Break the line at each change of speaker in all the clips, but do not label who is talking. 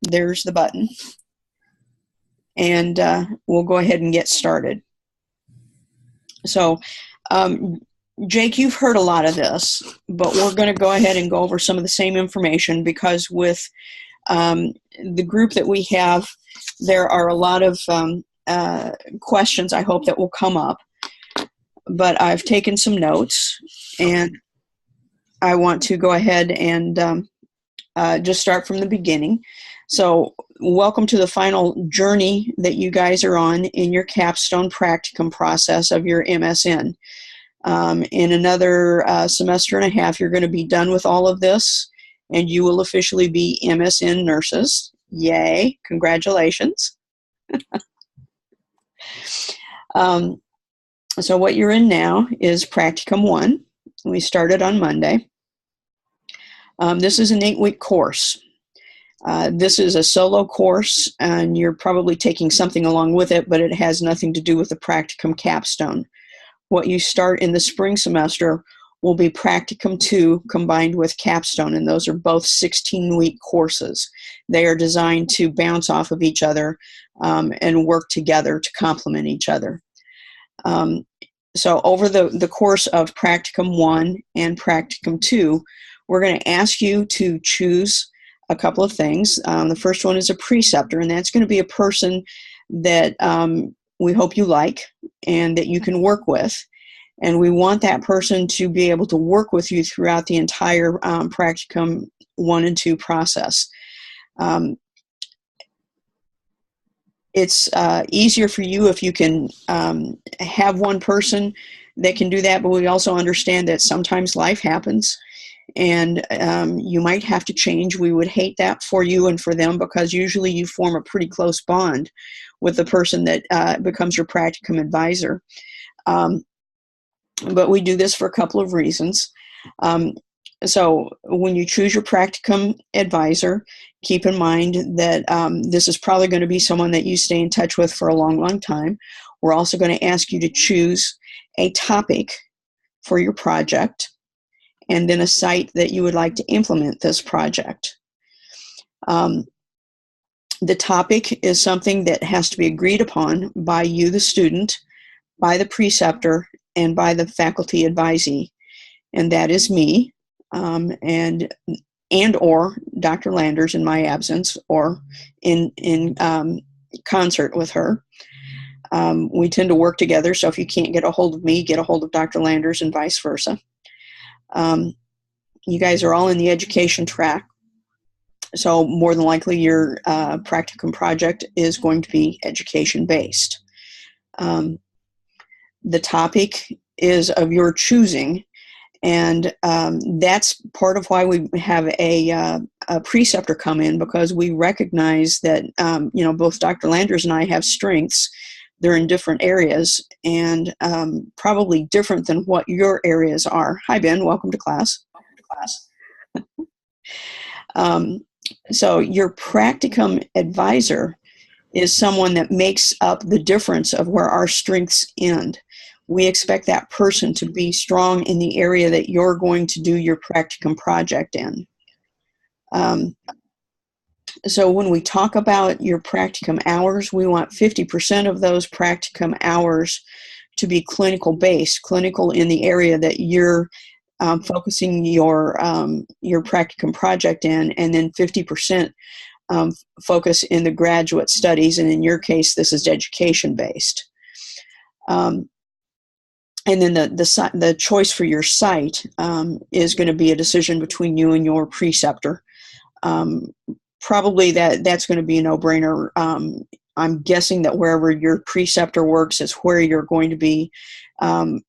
there's the button. And we'll go ahead and get started. So, Jake, you've heard a lot of this, but we're going to go ahead and go over some of the same information because with the group that we have, there are a lot of questions I hope that will come up. But I've taken some notes, and I want to go ahead and just start from the beginning. So welcome to the final journey that you guys are on in your capstone practicum process of your MSN. In another semester and a half, you're going to be done with all of this, and you will officially be MSN nurses. Yay, congratulations. So what you're in now is Practicum 1. We started on Monday. This is an 8-week course. This is a solo course, and you're probably taking something along with it, but it has nothing to do with the Practicum capstone. What you start in the spring semester will be Practicum 2 combined with capstone, and those are both 16-week courses. They are designed to bounce off of each other and work together to complement each other. So over the course of Practicum 1 and Practicum 2, we're going to ask you to choose a couple of things. The first one is a preceptor, and that's going to be a person that we hope you like and that you can work with. And we want that person to be able to work with you throughout the entire Practicum 1 and 2 process. It's easier for you if you can have one person that can do that, but we also understand that sometimes life happens and you might have to change. We would hate that for you and for them because usually you form a pretty close bond with the person that becomes your Practicum advisor. But we do this for a couple of reasons. So when you choose your Practicum advisor, keep in mind that this is probably going to be someone that you stay in touch with for a long, long time. We're also going to ask you to choose a topic for your project and then a site that you would like to implement this project. The topic is something that has to be agreed upon by you, the student, by the preceptor, and by the faculty advisee, and that is me. And or Dr. Landers in my absence, or in concert with her. We tend to work together, so if you can't get a hold of me, get a hold of Dr. Landers and vice versa. You guys are all in the education track, so more than likely your practicum project is going to be education-based. The topic is of your choosing, and that's part of why we have a preceptor come in, because we recognize that both Dr. Landers and I have strengths. They're in different areas and probably different than what your areas are. Hi, Ben. Welcome to class. So your Practicum advisor is someone that makes up the difference of where our strengths end. We expect that person to be strong in the area that you're going to do your Practicum project in. So when we talk about your Practicum hours, we want 50% of those Practicum hours to be clinical based, clinical in the area that you're focusing your Practicum project in, and then 50% focus in the graduate studies, and in your case, this is education based. And then the choice for your site is going to be a decision between you and your preceptor. Probably that's going to be a no-brainer. I'm guessing that wherever your preceptor works is where you're going to be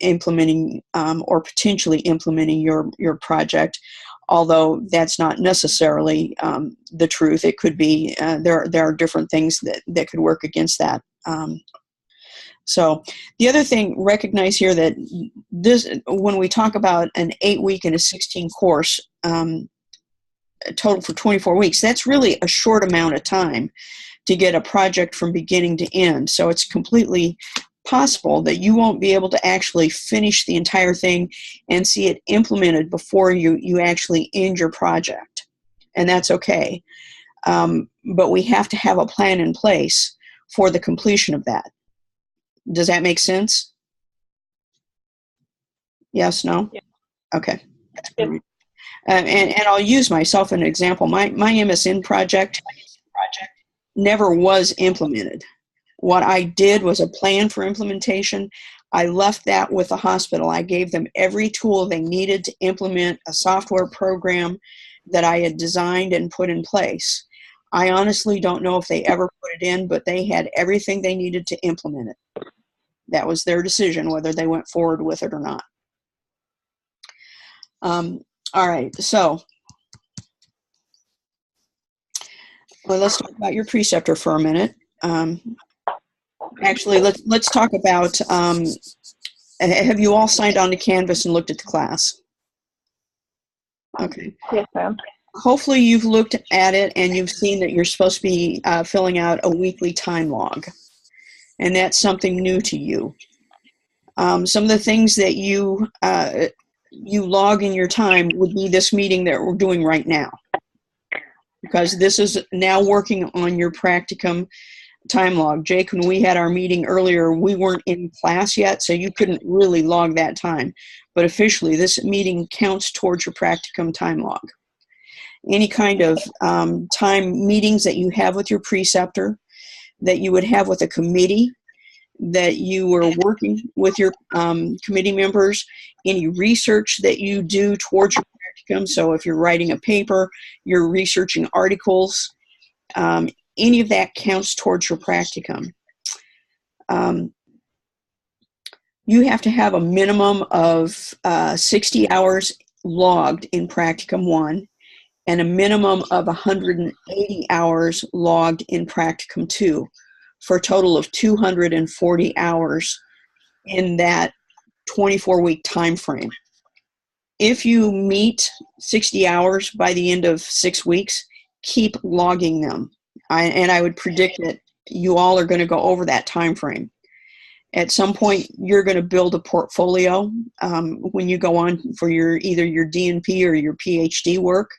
implementing or potentially implementing your project, although that's not necessarily the truth. It could be, there are different things that could work against that. So the other thing, recognize here that this, when we talk about an 8-week and a 16 course, total for 24 weeks, that's really a short amount of time to get a project from beginning to end. So it's completely possible that you won't be able to actually finish the entire thing and see it implemented before you actually end your project. And that's okay. But we have to have a plan in place for the completion of that. Does that make sense? Yes, no?
Yeah.
Okay.
Yeah.
And I'll use myself as an example. My MSN project never was implemented. What I did was a plan for implementation. I left that with the hospital. I gave them every tool they needed to implement a software program that I had designed and put in place. I honestly don't know if they ever put it in, but they had everything they needed to implement it. That was their decision whether they went forward with it or not. All right, so well, let's talk about your preceptor for a minute. Actually, let's talk about, have you all signed on to Canvas and looked at the class? Okay.
Yes, ma'am.
Hopefully you've looked at it and you've seen that you're supposed to be filling out a weekly time log. And that's something new to you. Some of the things that you log in your time would be this meeting that we're doing right now. Because this is now working on your practicum time log. Jake, when we had our meeting earlier, we weren't in class yet, so you couldn't really log that time. But officially, this meeting counts towards your practicum time log. Any kind of time meetings that you have with your preceptor, that you would have with a committee, that you were working with your committee members, any research that you do towards your practicum. So if you're writing a paper, you're researching articles, any of that counts towards your practicum. You have to have a minimum of 60 hours logged in Practicum 1 and a minimum of 180 hours logged in Practicum 2 for a total of 240 hours in that 24-week time frame. If you meet 60 hours by the end of 6 weeks, keep logging them. And I would predict that you all are going to go over that time frame. At some point, you're going to build a portfolio when you go on for either your DNP or your PhD work,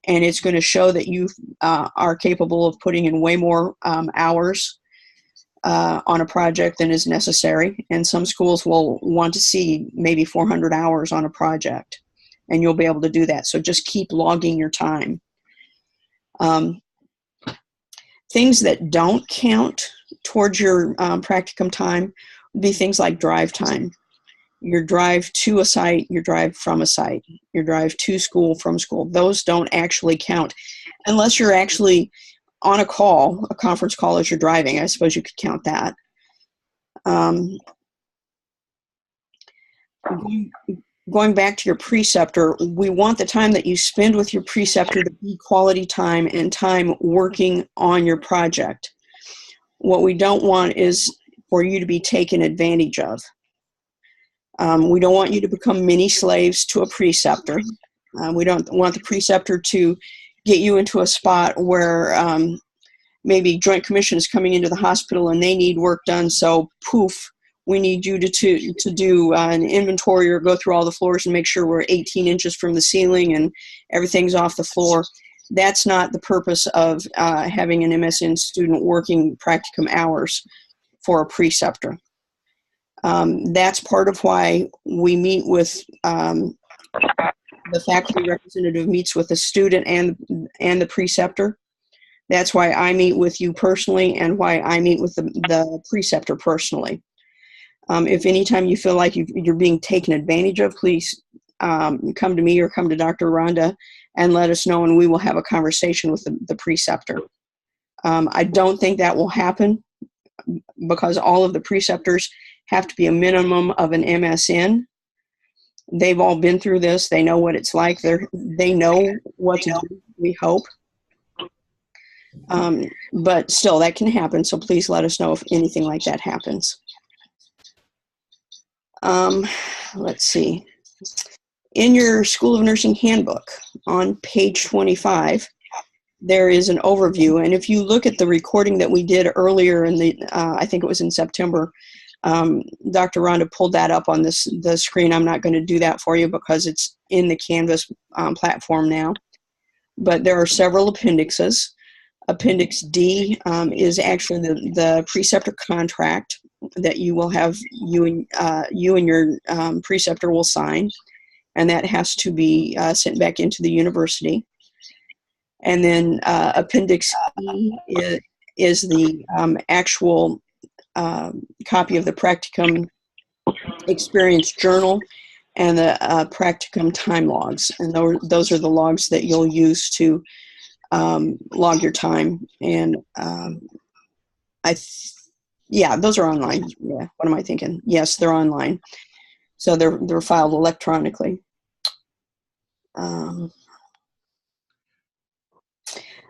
and it's going to show that you are capable of putting in way more hours on a project than is necessary. And some schools will want to see maybe 400 hours on a project, and you'll be able to do that. So just keep logging your time. Things that don't count towards your practicum time would be things like drive time. Your drive to a site, your drive from a site, your drive to school, from school. Those don't actually count unless you're actually on a call, a conference call as you're driving. I suppose you could count that. Going back to your preceptor, we want the time that you spend with your preceptor to be quality time and time working on your project. What we don't want is for you to be taken advantage of. We don't want you to become mini slaves to a preceptor. We don't want the preceptor to get you into a spot where maybe Joint Commission is coming into the hospital and they need work done, so poof, we need you to do an inventory or go through all the floors and make sure we're 18 inches from the ceiling and everything's off the floor. That's not the purpose of having an MSN student working practicum hours for a preceptor. That's part of why we meet with the faculty representative meets with the student and the preceptor. That's why I meet with you personally and why I meet with the preceptor personally. If anytime you feel like you're being taken advantage of, please come to me or come to Dr. Rhonda and let us know, and we will have a conversation with the preceptor. I don't think that will happen because all of the preceptors have to be a minimum of an MSN. They've all been through this. They know what it's like. They know what to do, we hope. But still, that can happen, so please let us know if anything like that happens. Let's see. In your School of Nursing handbook, on page 25, there is an overview. And if you look at the recording that we did earlier in I think it was in September, Dr. Rhonda pulled that up on the screen. I'm not going to do that for you because it's in the Canvas platform now. But there are several appendixes. Appendix D is actually the preceptor contract that you will have, you and your preceptor will sign, and that has to be sent back into the university. And then Appendix E is the actual copy of the Practicum Experience Journal and the Practicum time logs. And those are the logs that you'll use to log your time. And yeah, those are online. Yeah, what am I thinking? Yes, they're online. So they're filed electronically.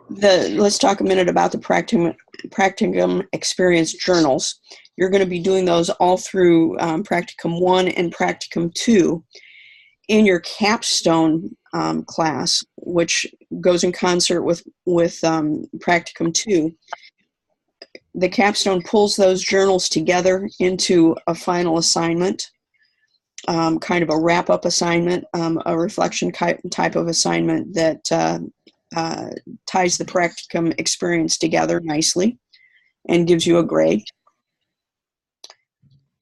Let's talk a minute about the Practicum Experience Journals. You're going to be doing those all through Practicum 1 and Practicum 2 in your capstone class, which goes in concert with Practicum 2. The capstone pulls those journals together into a final assignment, kind of a wrap-up assignment, a reflection type of assignment that ties the Practicum experience together nicely and gives you a grade.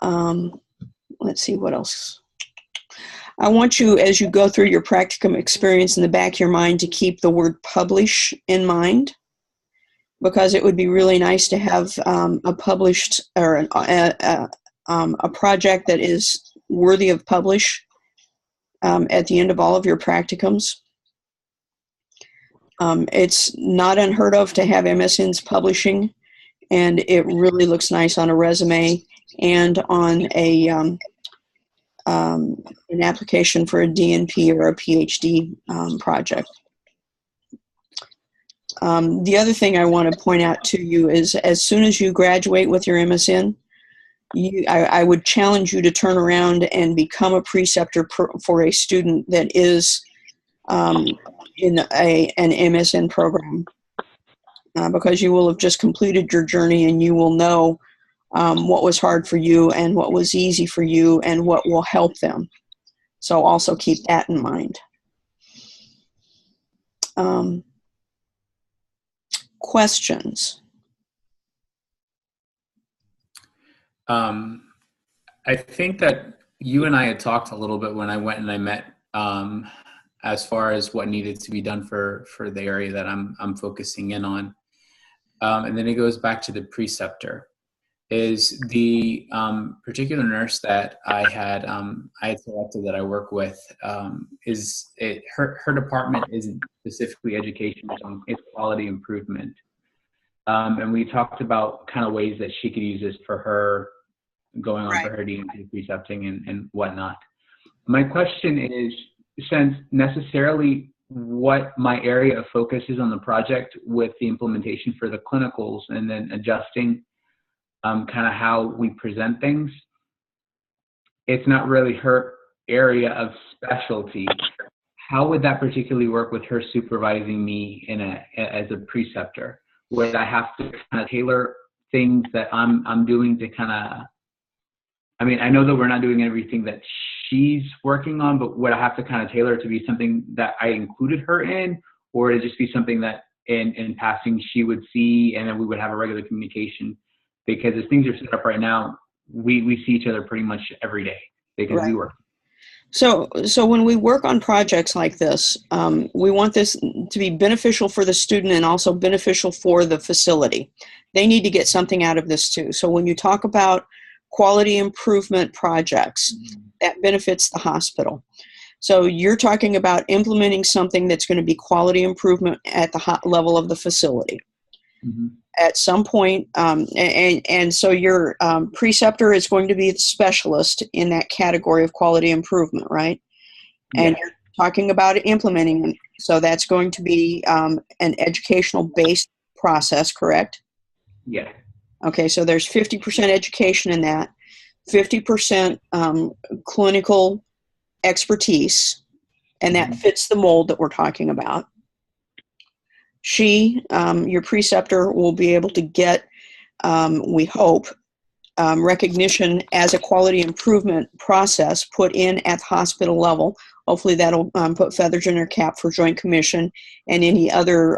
Let's see what else. I want you, as you go through your Practicum experience, in the back of your mind to keep the word publish in mind, because it would be really nice to have a published or a project that is worthy of publish at the end of all of your practicums. It's not unheard of to have MSNs publishing, and it really looks nice on a resume and on an application for a DNP or a PhD project. The other thing I want to point out to you is, as soon as you graduate with your MSN, I would challenge you to turn around and become a preceptor for a student that is in an MSN program, because you will have just completed your journey and you will know what was hard for you and what was easy for you and what will help them. So also keep that in mind. Questions?
I think that you and I had talked a little bit when I went and I met, as far as what needed to be done for the area that I'm focusing in on. And then it goes back to the preceptor. Is the particular nurse that I had selected that I work with, her department isn't specifically education, it's quality improvement. And we talked about kind of ways that she could use this for her, going on for her DNP precepting and whatnot. My question is, since necessarily what my area of focus is on the project with the implementation for the clinicals and then adjusting kind of how we present things, it's not really her area of specialty. How would that particularly work with her supervising me as a preceptor? Would I have to kind of tailor things that I'm doing to kind of, I mean, I know that we're not doing everything that she's working on, but would I have to kind of tailor it to be something that I included her in, or would it just be something that in passing she would see and then we would have a regular communication? Because as things are set up right now, we see each other pretty much every day because we work.
So when we work on projects like this, we want this to be beneficial for the student and also beneficial for the facility. They need to get something out of this too. So when you talk about quality improvement projects, that benefits the hospital. So you're talking about implementing something that's going to be quality improvement at the level of the facility. At some point, and so your preceptor is going to be the specialist in that category of quality improvement, right? And you're talking about implementing it. So that's going to be an educational-based process, correct?
Yeah.
Okay, so there's 50% education in that, 50% clinical expertise, and that fits the mold that we're talking about. Your preceptor, will be able to get, we hope, recognition as a quality improvement process put in at the hospital level. Hopefully that'll put feathers in her cap for Joint Commission and any other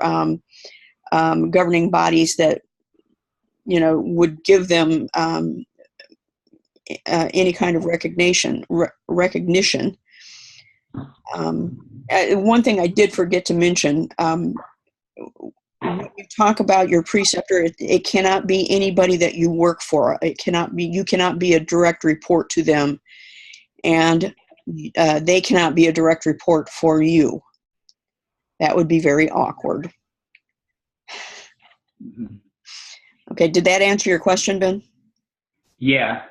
governing bodies that, would give them any kind of recognition. One thing I did forget to mention, when you talk about your preceptor, it cannot be anybody that you work for. You cannot be a direct report to them, and they cannot be a direct report for you. That would be very awkward. Okay, did that answer your question, Ben?
Yeah.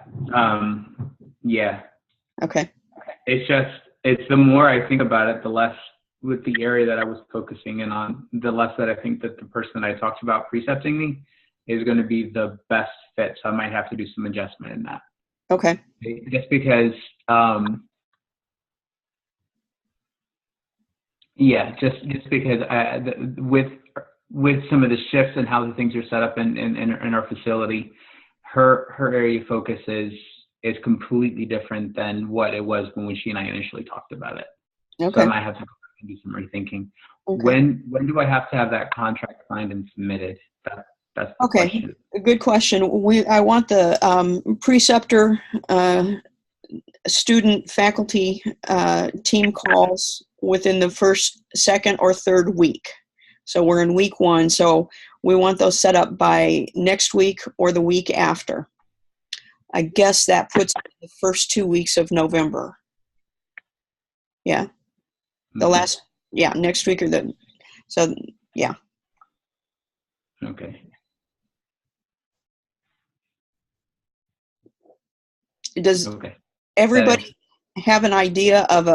Yeah.
Okay.
It's the more I think about it, the less, with the area that I was focusing in on, the less that I think that the person that I talked about precepting me is going to be the best fit. So I might have to do some adjustment in that.
Okay.
Just because, just because with some of the shifts and how the things are set up in our facility, her area of focus is completely different than what it was when she and I initially talked about it.
Okay.
So I might have to go back and do some rethinking. Okay. When do I have to have that contract signed and submitted? That's the question.
A good question. I want the preceptor, student, faculty team calls within the first, second, or third week. So we're in week 1. So we want those set up by next week or the week after. I guess that puts the first 2 weeks of November. Yeah. The last, next week or yeah.
Okay.
Does everybody have an idea of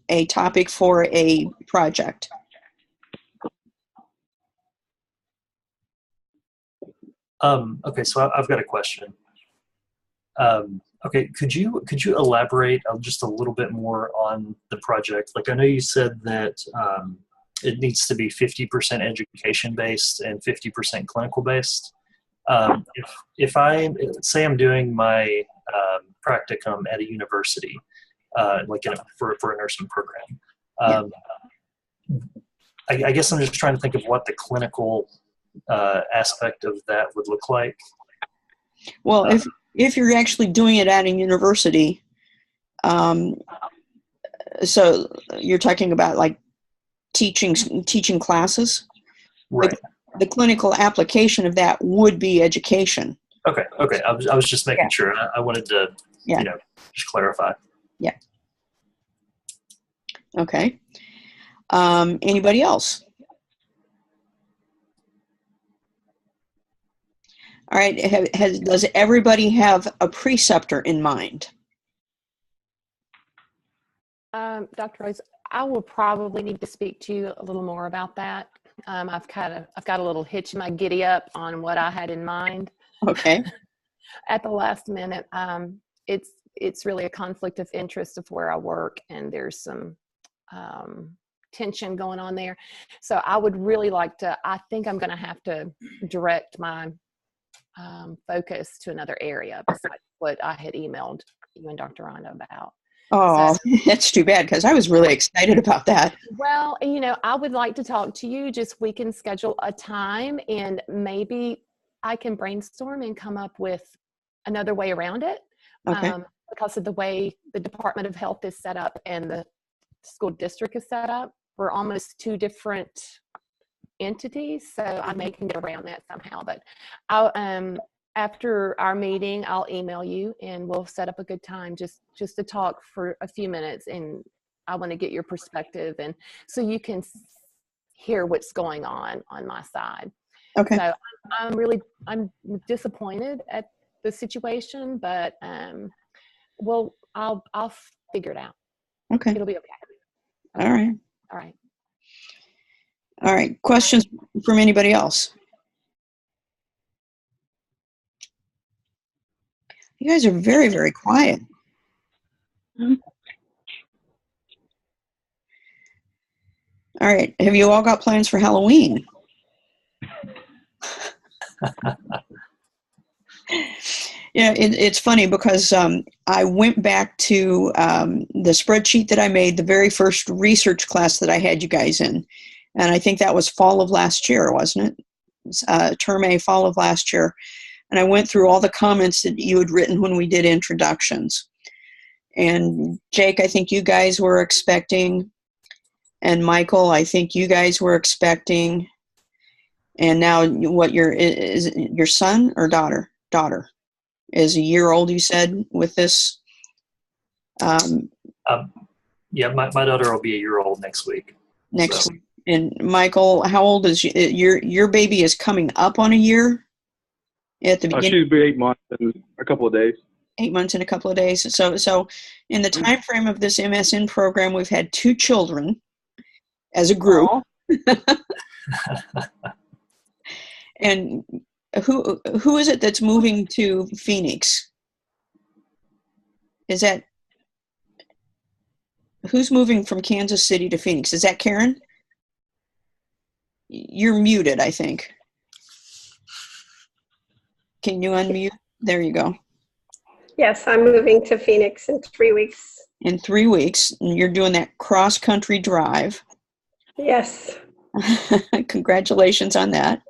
a topic for a project?
Okay, so I've got a question. Okay, could you elaborate just a little bit more on the project? Like, I know you said that it needs to be 50% education based and 50% clinical based. If I say I'm doing my practicum at a university, for a nursing program, I guess I'm just trying to think of what the clinical aspect of that would look like.
Well, if you're actually doing it at a university, so you're talking about like teaching classes,
right?
The clinical application of that would be education.
Okay. I was just making sure. I wanted to, just clarify.
Yeah. Okay. Anybody else? All right. Does everybody have a preceptor in mind?
Dr. Rose, I will probably need to speak to you a little more about that. I've got a little hitch in my giddy up on what I had in mind.
Okay.
At the last minute, it's really a conflict of interest of where I work, and there's some tension going on there. So I would really like to. I think I'm going to have to direct my focus to another area besides what I had emailed you and Dr. Rhonda about.
Oh, so, that's too bad, because I was really excited about that.
Well, I would like to talk to you. Just we can schedule a time, and maybe I can brainstorm and come up with another way around it.
Okay.
Because of the way the Department of Health is set up and the school district is set up, we're almost two different entities. So I may can get around that somehow. But I'll after our meeting, I'll email you and we'll set up a good time just to talk for a few minutes. And I want to get your perspective, and so you can hear what's going on my side.
Okay.
So I'm disappointed at the situation, but I'll figure it out.
Okay.
It'll be okay.
All right.
All right.
All right. Questions from anybody else? You guys are very, very quiet. All right. Have you all got plans for Halloween? Yeah, it's funny because I went back to the spreadsheet that I made, the very first research class that I had you guys in. And I think that was fall of last year, wasn't it? Term A, fall of last year. And I went through all the comments that you had written when we did introductions. And Jake, I think you guys were expecting. And Michael, I think you guys were expecting. And now what is it your son or daughter? Daughter is a year old, you said, with this.
Yeah, my daughter will be a year old next week.
Next week. And Michael, how old is your baby? Is coming up on a year at the beginning?
She'll be 8 months in a couple of days.
8 months in a couple of days. So in the time frame of this MSN program, we've had 2 children as a group. And who is it that's moving to Phoenix? Is that who's moving from Kansas City to Phoenix? Is that Karen? You're muted, I think. Can you unmute? There you go.
Yes, I'm moving to Phoenix in 3 weeks.
In 3 weeks, and you're doing that cross-country drive.
Yes.
Congratulations on that.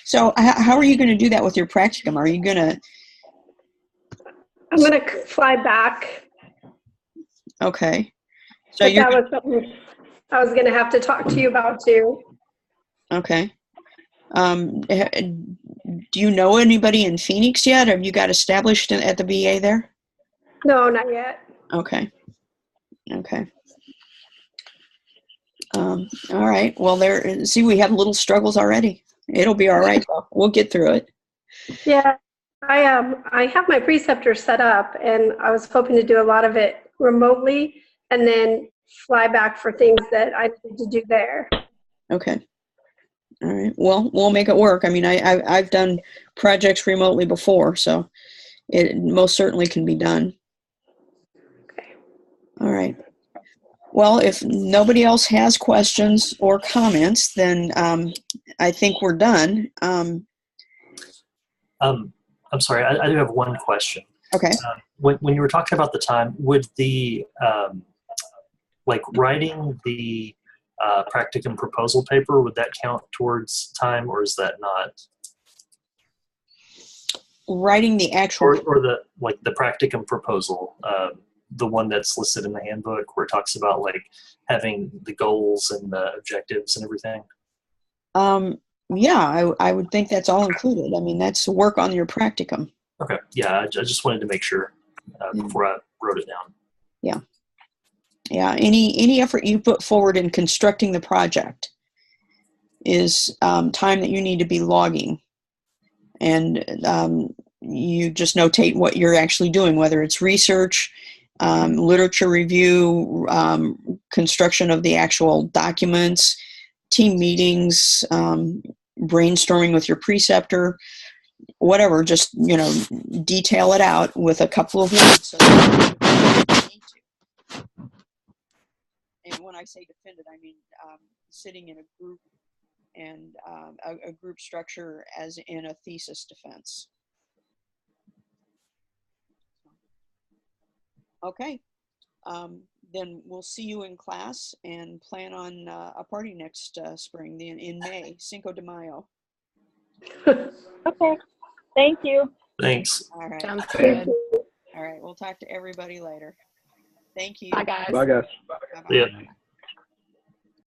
So how are you going to do that with your practicum? Are you going to...
I'm going to fly back.
Okay. So
but that was something I was going to have to talk to you about too.
Okay. Do you know anybody in Phoenix yet? Have you got established at the VA there?
No, not yet.
Okay. Okay. All right. Well, see, we have little struggles already. It'll be all right, though. We'll get through it.
Yeah, I have my Preceptor set up, and I was hoping to do a lot of it remotely, and then fly back for things that I need to do there.
Okay. All right. Well, we'll make it work. I mean, I've done projects remotely before, so it most certainly can be done.
Okay.
All right. Well, if nobody else has questions or comments, then I think we're done.
I'm sorry, I do have one question.
Okay.
When you were talking about the time, would the like writing the practicum proposal paper, would that count towards time, or is that not?
Writing the actual
or the practicum proposal, the one that's listed in the handbook where it talks about like having the goals and the objectives and everything.
Yeah, I would think that's all included. I mean, that's work on your practicum.
Okay. Yeah, I just wanted to make sure before I wrote it down.
Yeah. Yeah. Any effort you put forward in constructing the project is time that you need to be logging, and you just notate what you're actually doing, whether it's research, literature review, construction of the actual documents, team meetings, brainstorming with your preceptor, whatever. Just detail it out with a couple of words. So and when I say defend it, I mean sitting in a group and a group structure as in a thesis defense. Okay. Then we'll see you in class and plan on a party next spring in May, Cinco de Mayo.
Okay. Thank you.
Thanks.
All right.
Sounds good.
All right. We'll talk to everybody later. Thank you.
Bye, guys.
Bye, guys.
Bye-bye.
Yeah.